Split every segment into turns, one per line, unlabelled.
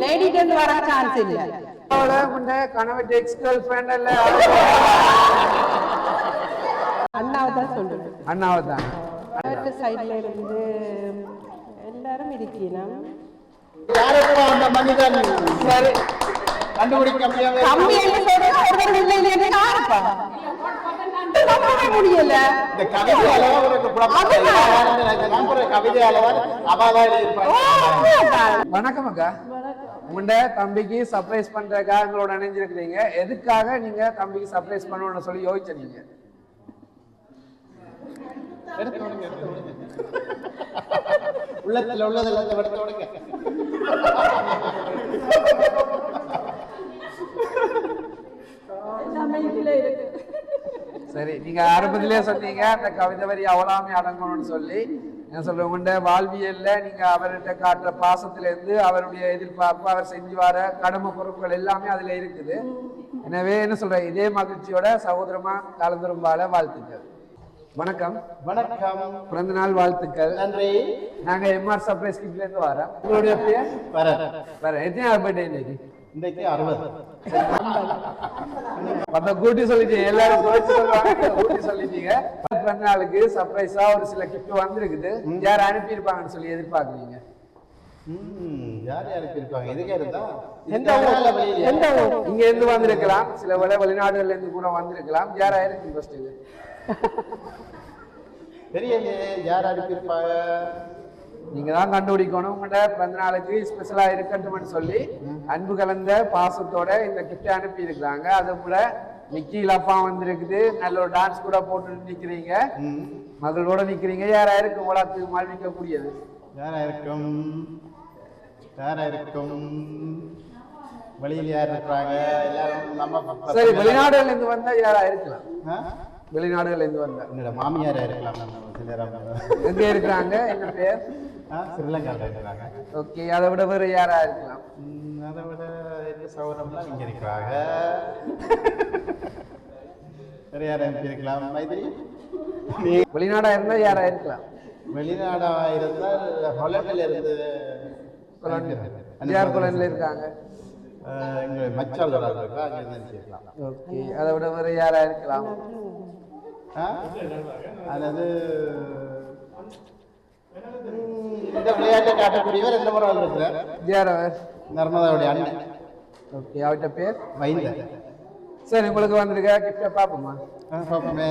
லேடிட்டு வர சான்ஸ் இல்ல.
கணவன் எக்ஸ் கேர்ள் ஃப்ரெண்ட் இல்ல,
அண்ணாவை தான் சொல்லுங்க.
அண்ணாவை தான்.
சைட்ல இருந்து எல்லாரும் இருக்கீங்க.
அந்த மனிதன்
சரி
கண்டுபிடிக்க
முடியல.
இந்த கவிதையால
வணக்கம் அக்கா. உங்க தம்பிக்கு சர்ப்ரைஸ் பண்றதுக்காக எங்களோட இணைஞ்சிருக்கிறீங்க. எதுக்காக நீங்க தம்பிக்கு சர்ப்ரைஸ் பண்ணணும்னு சொல்லி யோசிச்சீங்க?
உள்ளத்துல உள்ளதெல்லாம்
சரி, நீங்க ஆரம்பத்திலே சொன்னீங்க அந்த கவிதை வரி அவ்வளாமே அடங்கணும்னு சொல்லி. என்ன சொல்ற, உங்க வாழ்வியல்ல நீங்க அவர்கிட்ட காட்டுற பாசத்துல இருந்து அவருடைய எதிர்பார்ப்பு, அவர் செஞ்சு வர கடமை பொறுப்புகள் எல்லாமே அதுல இருக்குது. எனவே என்ன சொல்ற, இதே மகிழ்ச்சியோட சகோதரமா கலந்துரும் வாழ வாழ்த்துக்கள். வணக்கம்.
வணக்கம்.
பிறந்த நாள் வாழ்த்துக்கள்.
நன்றி.
நாங்க எம்ஆர் சர்ப்ரைஸ் கிட்ல இருந்து வரோம். உங்களுடைய பேர்? வர எத்தனை பர்த்டே இன்னைக்கு?
இன்னைக்கு 60.
கூட்டி சொல்லிட்டீங்க, எல்லாரும் கூட்டி சொல்லிட்டீங்க. பிறந்த நாளுக்கு சர்ப்ரைஸா ஒரு சில கிஃப்ட் வந்திருக்குது. யார் அனுப்பி இருப்பாங்கன்னு சொல்லி எதிர்பார்க்குறீங்க?
யார் யாருக்கு இருப்பாங்க? இதுக்கே இருந்தா
இங்க இருந்து வந்திருக்கலாம், சில வெளிநாடுகள்ல இருந்து கூட வந்திருக்கலாம். யாரா இருக்கு ஃபர்ஸ்ட்?
தெரியலையே யார் அனுப்பியிருப்பாங்க.
நீங்க தான் கண்டுபிடிக்கணும். உங்களோட பிறந்த நாளுக்கு ஸ்பெஷலா இருக்கட்டும்னு சொல்லி அன்பு கலந்த பாசத்தோட இந்த கிஃப்ட் அனுப்பி இருக்கிறாங்க. அது கூட நிக்கில் அப்பா வந்திருக்குது. நல்ல ஒரு டான்ஸ் கூட போட்டு நிக்கிறீங்க, மகளோட நிக்கிறீங்க. யாரா இருக்கு உலகத்துக்கு மகிழ்விக்க கூடியது?
யாரா இருக்கும்? யாரா இருக்கும்? வெளியில் யார் இருக்கிறாங்க? எல்லாரும் நம்ம.
சரி, வெளிநாடுகள்ல இருந்து வந்தா யாரா இருக்கலாம்? வெளிநாடுகள்ல இருந்து வந்தா
என்னோட மாமியாரா இருக்கலாம்.
எங்க இருக்கிறாங்க? என்ன பேர்?
ஸ்ரீலங்காவில் இருக்கிறாங்க.
ஓகே, அதை விட வேற யாரா இருக்கலாம்?
அதை விட எந்த சௌகரியம்லாம் இங்க இருக்கிறாங்க. வேற யாரா இருக்கலாம்? மைதிரி.
வெளிநாடா இருந்தா யாரா இருக்கலாம்?
வெளிநாடா இருந்தால் ஹாலண்டில் இருந்து
ஹாலண்ட்ல இருக்காங்க.
எங்க மச்சால் இருக்கா, அங்க இருந்து இருக்கலாம்.
ஓகே, அதை விட வேற யாரா இருக்கலாம்?
அல்லது இந்த விளையாட்டை காட்டக்கூடியவர் எந்த முறை இருக்கிறார்?
ஜேரவர்,
நர்மதாவுடைய அண்ணன்.
ஓகே, அவர்கிட்ட பேர்
வைந்த.
சரி, உங்களுக்கு வந்திருக்க கிஃப்ட பாப்போமா?
பாப்போமே.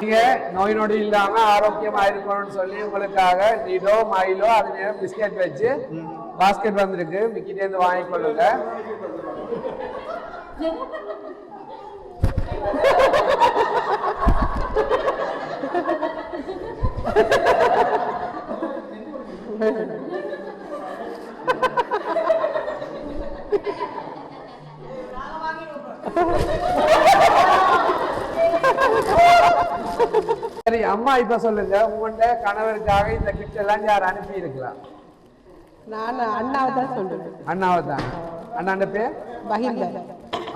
நீங்க நோய் நொடி இல்லாம ஆரோக்கியமா இருக்கணும்னு சொல்லி உங்களுக்காக நீடோ மைலோ அது நேரம் பிஸ்கெட் வச்சு பாஸ்கெட் வந்திருக்கு. மிக்கிட்டே இருந்து வாங்கிக்கொள்ளுங்க. சரி அம்மா, இப்ப சொல்லுங்க, உங்கள்கிட்ட கணவருக்காக இந்த கிஃப்ட் எல்லாம் யார் அனுப்பி இருக்கலாம்?
நான் அண்ணாவை தான் சொல்லுவேன்.
அண்ணாவை தான். அண்ணாண்ட பேர்?
மஹிந்தர்.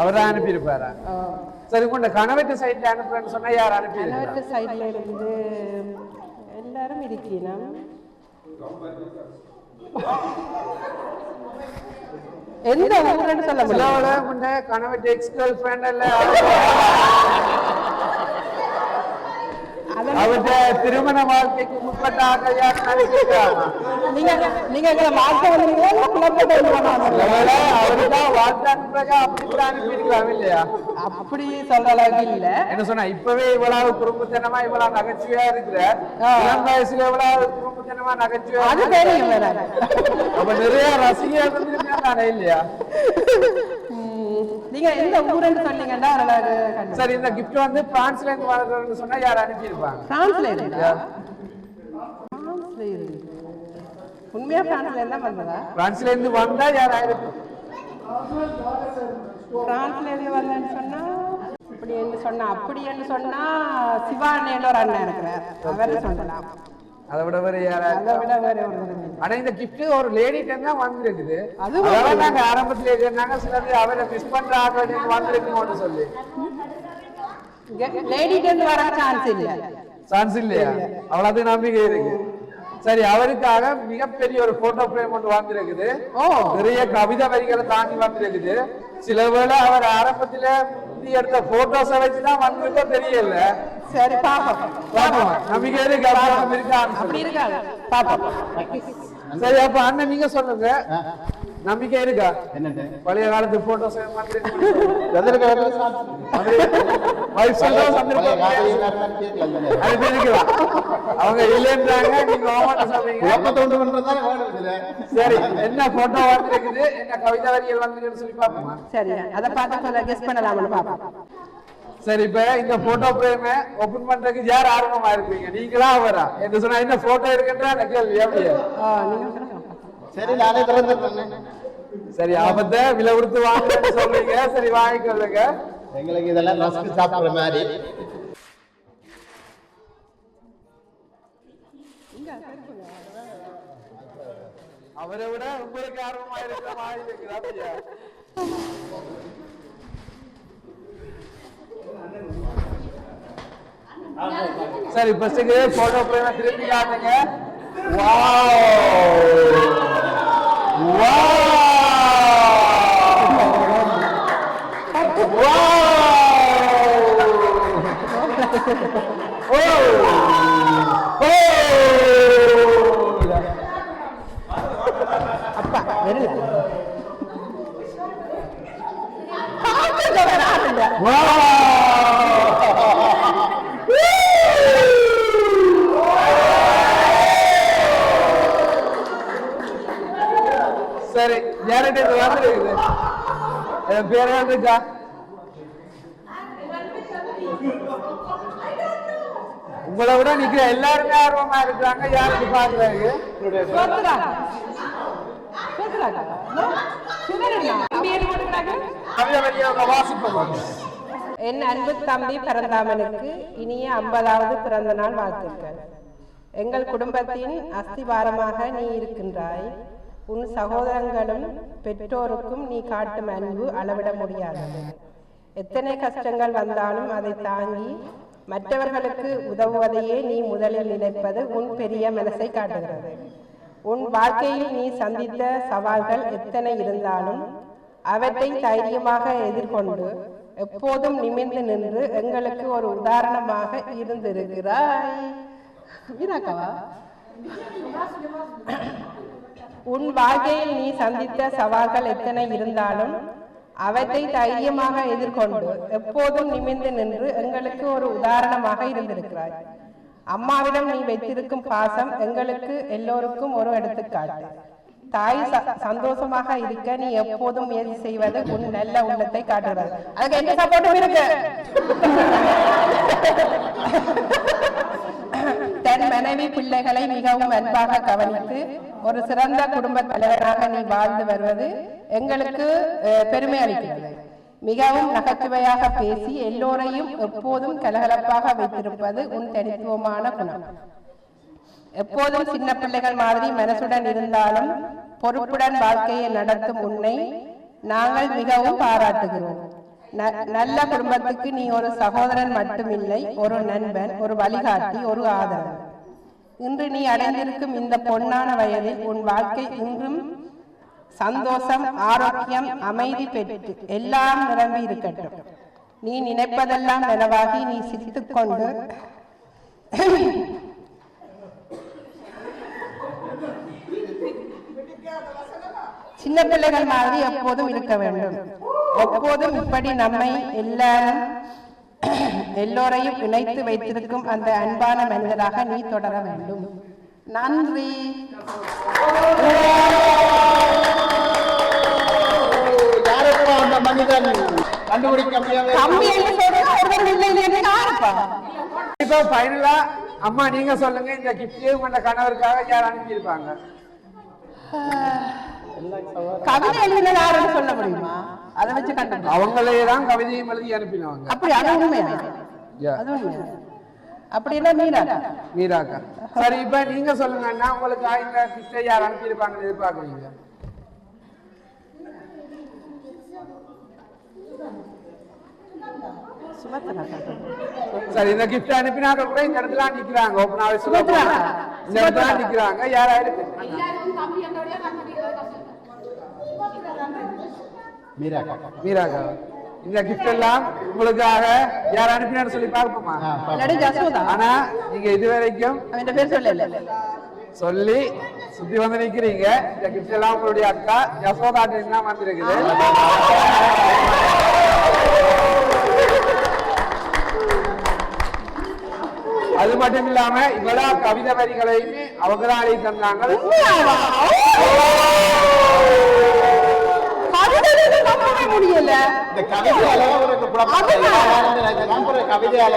அவர் தான் அனுப்பி இருப்பாரா? சரி, உங்க கணவர்கிட்ட சைட்ல அனுப்புறேன்னு சொன்னா யார் அனுப்பி?
கணவர்கிட்ட சைட்ல இருந்து எல்லாரும் இருக்கீங்க. எந்த ஊருன்னு சொல்ல முடியல.
கணவர்கிட்ட எக்ஸ் கேர்ள் ஃப்ரெண்ட் இல்ல, அவருடைய திருமண வாழ்க்கைக்கு முற்பட்டாக யார் அனுப்பியிருக்காங்க?
நீங்க வாழ்க்கை
அவருதான் வாழ்க்கை அனுப்புறாங்க. அப்படி கூட அனுப்பியிருக்கலாம் இல்லையா?
அப்படி சொல்ற அளவுக்கு இல்ல.
என்ன சொன்னா, இப்பவே இவ்வளவு குறும்புத்தனமா இவ்வளவு நகைச்சுவையா இருக்கிற இளம் வயசுல எவ்வளவு குறும்புத்தனமா நகைச்சுவையா அப்ப நிறைய ரசிகர்கள் தானே இல்லையா?
நீங்க எந்த ஊருன்னு சொன்னீங்கன்னா
சரி, இந்த கிஃப்ட் வந்து பிரான்ஸ்ல இருந்து வரதுன்னு சொன்னா யார் அனுப்பி இருப்பாங்க?
பிரான்ஸ்ல இருந்து. உண்மையா பிரான்ஸ்ல இருந்தா வந்ததா?
பிரான்ஸ்ல இருந்து வந்தா யார் ஆயிருக்கும்?
பிரான்ஸ்ல இருந்து வந்தேன்னு சொன்னா அப்படி என்று சொன்னா சிவானேன்னு ஒரு அண்ணன் இருக்கிறார், அவரை சொல்லலாம்.
அதை விட வேற
அதை விட வேற ஒரு விருது.
ஆனா இந்த கிஃப்ட் ஒரு லேடிட்ட தான் வந்திருக்குது.
அதுவும்
அதெல்லாம் நாங்க ஆரம்பத்திலே சொன்னாங்க சிலது அவரை மிஸ் பண்ற ஆக்கள் வந்திருக்குமோன்னு சொல்லி.
லேடிட்ட இருந்து வர சான்ஸ் இல்ல.
சான்ஸ் இல்லையா? அவ்வளவு நம்பிக்கை இருக்கு. சரி, அவருக்காக மிகப்பெரிய ஒரு போட்டோ பிரேம் ஒன்று வந்திருக்குது. நிறைய கவிதை வரிகளை தாண்டி வந்திருக்குது. சில வேளை அவர் ஆரம்பத்துல எடுத்த போட்டோஸை வச்சுதான் வந்திருக்கோ தெரியல.
சரி பாப்போம்.
நம்பிக்கை இருக்கு
அப்படி இருக்காது பாப்போம்.
சரி, அப்ப அண்ணன் நீங்க சொல்லுங்க, நம்பிக்கை இருக்கா?
என்னட்டு
பழைய காலத்து போட்டோஸ் அவங்க இல்லைன்றாங்க, நீங்க சரி என்ன போட்டோ வந்துருக்குது, என்ன கவிதை வரிகள் வந்துருக்குன்னு சொல்லி பாப்போமா?
சரி, அதை பார்த்து கெஸ் பண்ணலாம்னு பாப்போம்.
சரி, இப்ப இந்த போட்டோ பிரேம் ஓபன் பண்றதுக்கு யார் ஆர்வமா இருப்பீங்க? நீங்களா அவரா? என்ன சொன்னா என்ன போட்டோ இருக்குன்ற கேள்வி அப்படியே?
சரி, நானே திறந்துடுறேன்.
சரி, ஆபத்தை விலை கொடுத்து வாங்க சொல்றீங்க. சரி, வாங்கிக்கொள்ளுங்க.
எங்களுக்கு இதெல்லாம் ரசிச்சு சாப்பிடுற மாதிரி.
அவரை விட உங்களுக்கு ஆர்வமா இருக்கிற மாதிரி இருக்குது அப்படியா? சரி, ஃபர்ஸ்ட்டுக்கு போட்டோ பிரேம் திருப்பி காட்டுங்க.
அப்பா வெறும்
சரி, யார்கிட்ட வந்துருக்குது? என் பேர் இருக்கா? உங்களை விட நிக்கிற எல்லாருமே ஆர்வமா இருக்கிறாங்க. யாருக்கு பாக்குறாங்க?
என் அன்பு தம்பி பரந்தாமனுக்கு இனிய 50வது பிறந்த நாள் வாழ்த்துக்கள். எங்கள் குடும்பத்தின் அஸ்திவாரமாக நீ இருக்கின்றாய். உன் சகோதரங்களும் பெற்றோருக்கும் நீ காட்டும் அன்பு அளவிட முடியாதது. எத்தனை கஷ்டங்கள் வந்தாலும் அதை தாங்கி மற்றவர்களுக்கு உதவுவதையே நீ முதலில் நினைப்பது உன் பெரிய மனசை காட்டுகிறது. உன் வாழ்க்கையில் நீ சந்தித்த சவால்கள் எத்தனை இருந்தாலும் அவற்றை தைரியமாக எதிர்கொண்டு எப்போதும் நிமிர்ந்து நின்று எங்களுக்கு ஒரு உதாரணமாக இருந்திருக்கிறாய். உன் வாழ்க்கையில் நீ சந்தித்த சவால்கள் எத்தனை இருந்தாலும் அவற்றை தைரியமாக எதிர்கொண்டு எப்போதும் நிமிர்ந்து நின்று எங்களுக்கு ஒரு உதாரணமாக இருந்திருக்கிறாய். அம்மாவிடம் நீ வைத்திருக்கும் பாசம் எங்களுக்கு எல்லோருக்கும் ஒரு எடுத்துக்காட்டு. தாய் சந்தோஷமாக இருக்க நீ எப்போதும் முயற்சி செய்வது உன் நல்ல உள்ளத்தை காட்டுகிறது. அதுக்கு எந்த சப்போர்ட்டும் இருக்கு. தன் மனைவி பிள்ளைகளை மிகவும் அன்பாக கவனித்து ஒரு சிறந்த குடும்ப தலைவராக நீ வாழ்ந்து வருவது எங்களுக்கு பெருமை அளிக்கிறது. மிகவும் நகைச்சுவையாக பேசி எல்லோரையும் எப்போதும் கலகலப்பாக வைத்திருப்பது உன் தனித்துவமான குணம். எப்போதும் சின்ன பிள்ளைகள் மாதிரி மனசுடன் இருந்தாலும் பொறுப்புடன் வாழ்க்கையை நடத்தும் உன்னை நாங்கள் மிகவும் பாராட்டுகிறோம். நல்ல குடும்பத்துக்கு நீ ஒரு சகோதரன் மட்டுமில்லை, ஒரு நண்பன், ஒரு வழிகாட்டி, ஒரு ஆதரவு. இன்று நீ அடைந்திருக்கும் இந்த பொன்னான வயதில் உன் வாழ்க்கை இன்றும் சந்தோஷம், ஆரோக்கியம், அமைதி பெற்று எல்லாம் நிரம்பி இருக்கட்டும். நீ நினைப்பதெல்லாம் நனவாகி நீ சிரித்துக் கொண்டு சின்ன பிள்ளைகள் மாதிரி எப்போதும் இருக்க வேண்டும். எப்போதும் இப்படி நம்மை எல்லோரையும் இணைத்து வைத்திருக்கும் அந்த அன்பான மனிதராக நீ தொடர வேண்டும். நன்றி.
அந்த மனிதன் கண்டுபிடிக்க
ஃபைனலா அம்மா நீங்க சொல்லுங்க, இந்த கிஃப்ட் உங்க கணவருக்காக யார் அனுப்பியிருப்பாங்க?
கவிதை எழுதினது யாருன்னு சொல்ல முடியுமா? அதை வச்சு கண்டு
அவங்களே தான் கவிதையும் எழுதி அனுப்பினாங்க.
அப்படி அது உண்மையா? அது உண்மையா? அப்படின்னா மீராக்கா.
மீராக்கா. சரி, இப்ப நீங்க சொல்லுங்கன்னா உங்களுக்கு இந்த கிஃப்டை யார் அனுப்பியிருப்பாங்கன்னு எதிர்பார்க்குறீங்க? சரி, இந்த கிஃப்ட் அனுப்பினாக்க கூட இந்த இடத்துல நிக்கிறாங்க. ஓப்பனாவே சொல்லுவாங்க, இந்த இடத்துல நிக்கிறாங்க. யாரா இருக்கு? மீராக்கா. இந்த கிஃப்ட் எல்லாம் உங்களுக்காக யார் அனுப்பினான்னு சொல்லி பார்ப்போமா? ஆனா நீங்க இதுவரைக்கும் சொல்லி சுத்தி வந்து நிக்கிறீங்க. இந்த கிஃப்ட் எல்லாம் உங்களுடைய அக்கா யசோதாட்டின் தான் வந்திருக்குது. அது மட்டும் இல்லாம இவ்வளவு கவிதை வரிகளையுமே அவங்க தான் எழுதி தந்தாங்க.
முடியல
இந்த கவிதையால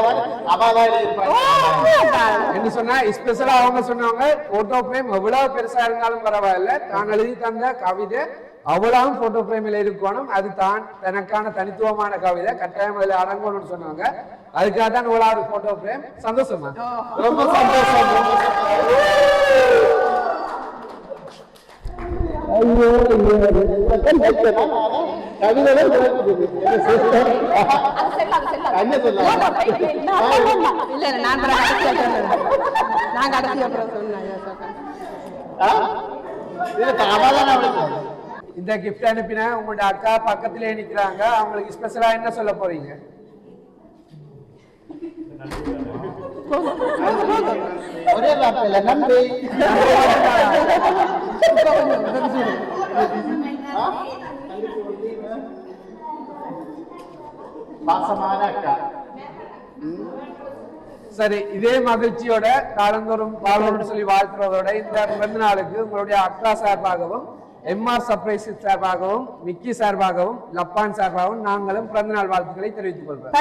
என்ன சொன்னா ஸ்பெஷலா அவங்க சொன்னாங்க போட்டோ பிரேம் எவ்வளவு பெருசா இருந்தாலும் பரவாயில்ல, தான் எழுதி தந்த கவிதை அவ்வளவு போட்டோ பிரேமில் இருக்கணும், அது தான் தனக்கான தனித்துவமான கவிதை, கட்டாயம் அதில் அடங்கணும்னு சொன்னாங்க. அதுக்காக தான் இவ்வளவு போட்டோ பிரேம். சந்தோஷமா? ரொம்ப சந்தோஷம். இந்த கிஃப்ட் அனுப்பின உங்களோட அக்கா பக்கத்திலே நிக்கிறாங்க. அவங்களுக்கு ஸ்பெஷலா என்ன சொல்ல போறீங்க?
ஒரே வார்த்தையில நன்றி. பாசமான அக்கா.
சரி, இதே மகிழ்ச்சியோட காலந்தோறும் வாழணும்னு சொல்லி வாழ்த்துறதோட இந்த பிறந்த நாளுக்கு உங்களுடைய அக்கா சார்பாகவும், எம்ஆர் சர்ப்ரைஸ் சார்பாகவும், மிக்கி சார்பாகவும், லப்பான் சார்பாகவும் நாங்களும் பிறந்த நாள் வாழ்த்துக்களை தெரிவித்துக் கொள்வோம்.